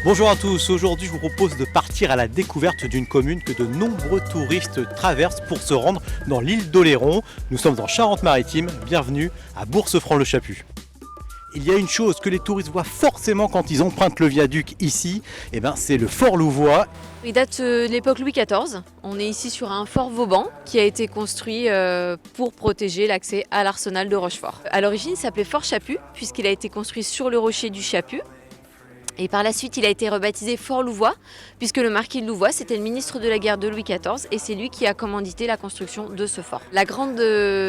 Bonjour à tous, aujourd'hui je vous propose de partir à la découverte d'une commune que de nombreux touristes traversent pour se rendre dans l'île d'Oléron. Nous sommes en Charente-Maritime, bienvenue à Bourse-Franc-le-Chaput. Il y a une chose que les touristes voient forcément quand ils empruntent le viaduc ici, c'est le fort Louvois. Il date de l'époque Louis XIV. On est ici sur un fort Vauban qui a été construit pour protéger l'accès à l'arsenal de Rochefort. À l'origine, il s'appelait Fort Chaput puisqu'il a été construit sur le rocher du Chaput. Et par la suite, il a été rebaptisé Fort Louvois, puisque le marquis de Louvois, c'était le ministre de la guerre de Louis XIV, et c'est lui qui a commandité la construction de ce fort. La grande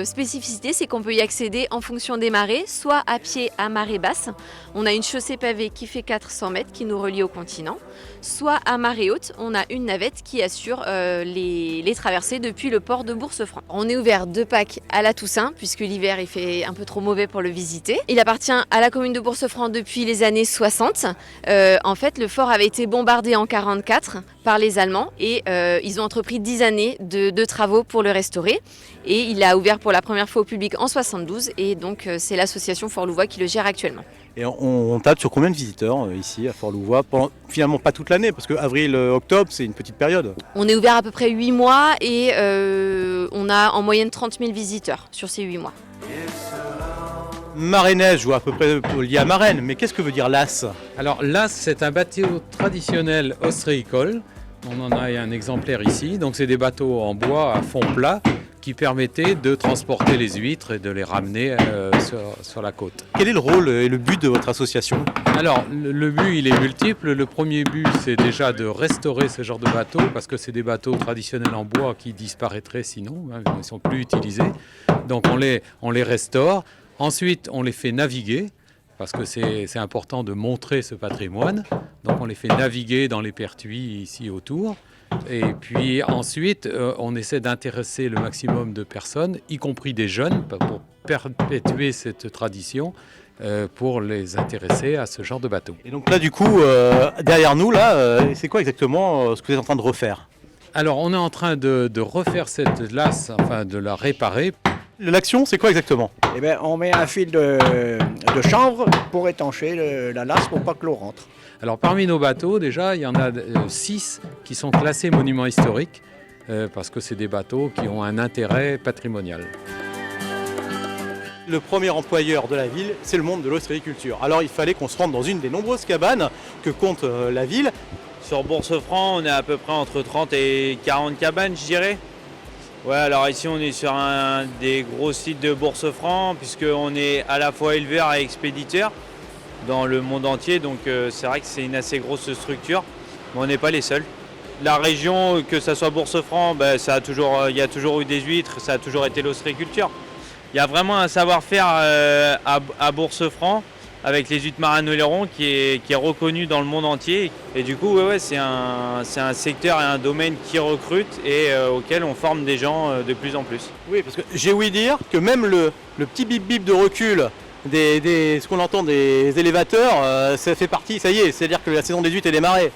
spécificité, c'est qu'on peut y accéder en fonction des marées, soit à pied à marée basse. On a une chaussée pavée qui fait 400 mètres, qui nous relie au continent, soit à marée haute, on a une navette qui assure les traversées depuis le port de Bourse-Franc. On est ouvert de Pâques à la Toussaint, puisque l'hiver, il fait un peu trop mauvais pour le visiter. Il appartient à la commune de Bourse-Franc depuis les années 60. En fait, le fort avait été bombardé en 1944 par les Allemands et ils ont entrepris 10 années de travaux pour le restaurer. Et il a ouvert pour la première fois au public en 1972 et donc c'est l'association Fort Louvois qui le gère actuellement. Et on tape sur combien de visiteurs ici à Fort Louvois pendant, finalement pas toute l'année, parce que avril-octobre c'est une petite période. On est ouvert à peu près 8 mois et on a en moyenne 30 000 visiteurs sur ces 8 mois. Marrainage, je vois à peu près lié à marraine, mais qu'est-ce que veut dire l'as? Alors l'as, c'est un bateau traditionnel ostréicole. On en a un exemplaire ici. Donc c'est des bateaux en bois à fond plat qui permettaient de transporter les huîtres et de les ramener sur la côte. Quel est le rôle et le but de votre association? Alors le but, il est multiple. Le premier but, c'est déjà de restaurer ce genre de bateaux parce que c'est des bateaux traditionnels en bois qui disparaîtraient sinon, ils ne sont plus utilisés. Donc on les restaure. Ensuite, on les fait naviguer, parce que c'est important de montrer ce patrimoine. Donc on les fait naviguer dans les pertuis ici autour. Et puis ensuite, on essaie d'intéresser le maximum de personnes, y compris des jeunes, pour perpétuer cette tradition, pour les intéresser à ce genre de bateau. Et donc là, du coup, derrière nous, c'est quoi exactement ce que vous êtes en train de refaire? Alors on est en train de refaire cette lasse, enfin de la réparer. L'action, c'est quoi exactement? On met un fil de chanvre pour étancher la lasse pour pas que l'eau rentre. Alors parmi nos bateaux, déjà, il y en a 6 qui sont classés monuments historiques parce que c'est des bateaux qui ont un intérêt patrimonial. Le premier employeur de la ville, c'est le monde de l'ostréiculture. Alors il fallait qu'on se rende dans une des nombreuses cabanes que compte la ville. Sur Bourse-Franc, on est à peu près entre 30 et 40 cabanes, je dirais. Ouais, alors ici on est sur un des gros sites de Bourse-Franc puisqu'on est à la fois éleveur et expéditeur dans le monde entier, donc c'est vrai que c'est une assez grosse structure, mais on n'est pas les seuls. La région, que ce soit Bourse-Franc, il y a toujours eu des huîtres, ça a toujours été l'ostréiculture. Il y a vraiment un savoir-faire à Bourse-Franc avec les huîtres marines d'Oléron qui est reconnu dans le monde entier. Et du coup, c'est un secteur et un domaine qui recrute et auquel on forme des gens de plus en plus. Oui, parce que j'ai ouï dire que même le petit bip-bip de recul ce qu'on entend des élévateurs, ça fait partie, ça y est, c'est-à-dire que la saison des huîtres est démarrée.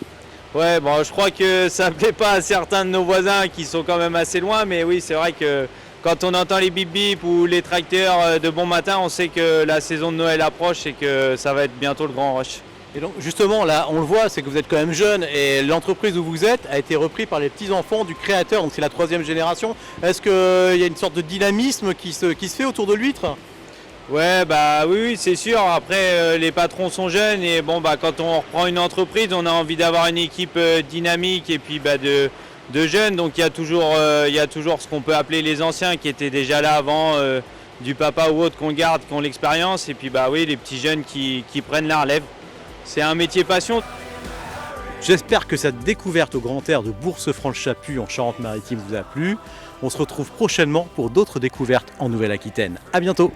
Ouais, bon, je crois que ça ne plaît pas à certains de nos voisins qui sont quand même assez loin, mais oui, c'est vrai que quand on entend les bip-bip ou les tracteurs de bon matin, on sait que la saison de Noël approche et que ça va être bientôt le grand rush. Et donc justement, là, on le voit, c'est que vous êtes quand même jeune et l'entreprise où vous êtes a été reprise par les petits-enfants du créateur, donc c'est la 3e génération. Est-ce qu'il y a une sorte de dynamisme qui se fait autour de l'huître? Ouais, oui, c'est sûr. Après, les patrons sont jeunes et quand on reprend une entreprise, on a envie d'avoir une équipe dynamique et puis de jeunes. Donc il y a toujours ce qu'on peut appeler les anciens qui étaient déjà là avant, du papa ou autre qu'on garde, qui ont l'expérience. Et puis les petits jeunes qui prennent la relève. C'est un métier passion. J'espère que cette découverte au grand air de Bourse-Franc-le-Chaput en Charente-Maritime vous a plu. On se retrouve prochainement pour d'autres découvertes en Nouvelle-Aquitaine. À bientôt.